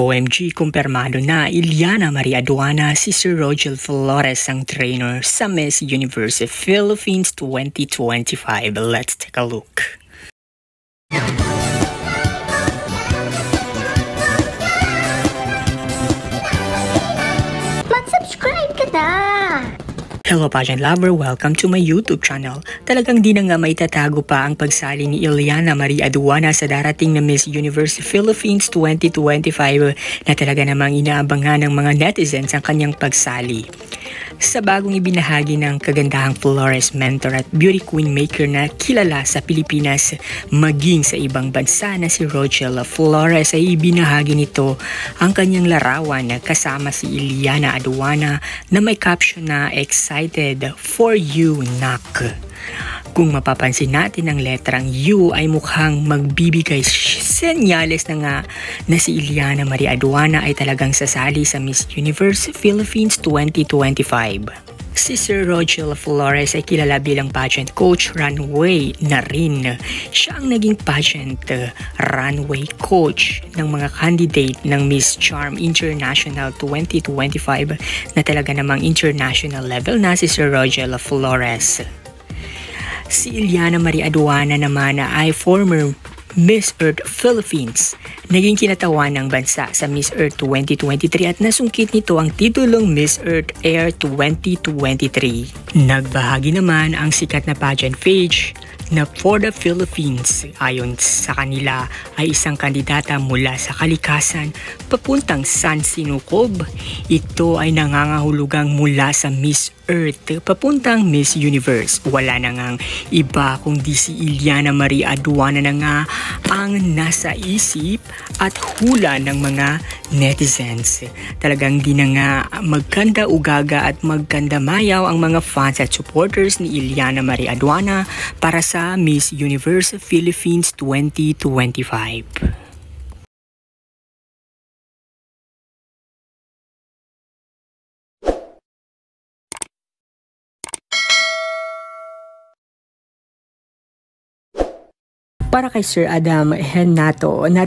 OMG, kumpirmado na Iliana Maria Aduana si Sir Rogel Flores ang trainer sa Miss Universe Philippines 2025. Let's take a look. Mag-subscribe ka na! Hello pageant lover, welcome to my YouTube channel. Talagang di na nga maitatago pa ang pagsali ni Iliana Maria Aduana sa darating na Miss Universe Philippines 2025 na talaga namang inaabangan ng mga netizens ang kanyang pagsali. Sa bagong ibinahagi ng kagandahang Flores mentor at beauty queen maker na kilala sa Pilipinas maging sa ibang bansa na si Rogel Flores ay ibinahagi nito ang kanyang larawan kasama si Iliana Aduana na may caption na "Excited for you, Nak." Kung mapapansin natin ang letrang U ay mukhang magbibigay senyales na nga na si Iliana Maria Aduana ay talagang sasali sa Miss Universe Philippines 2025. Si Sir Rogel Flores ay kilala bilang pageant coach runway na rin. Siya ang naging pageant runway coach ng mga candidate ng Miss Charm International 2025 na talaga namang international level na si Sir Rogel Flores. Si Iliana Maria Aduana naman ay former Miss Earth Philippines. Naging kinatawan ng bansa sa Miss Earth 2023 at nasungkit nito ang titulong Miss Earth Air 2023. Nagbahagi naman ang sikat na pageant page na For the Philippines. Ayon sa kanila ay isang kandidata mula sa kalikasan papuntang San Sinukob. Ito ay nangangahulugang mula sa Miss Earth papuntang Miss Universe. Wala na ngang iba kundi si Iliana Maria Aduana na nga ang nasa isip at hula ng mga netizens. Talagang di na nga magkanda ugaga at magkanda mayaw ang mga fans at supporters ni Iliana Maria Aduana para sa Miss Universe Philippines 2025. Para kay Sir Adam Henato na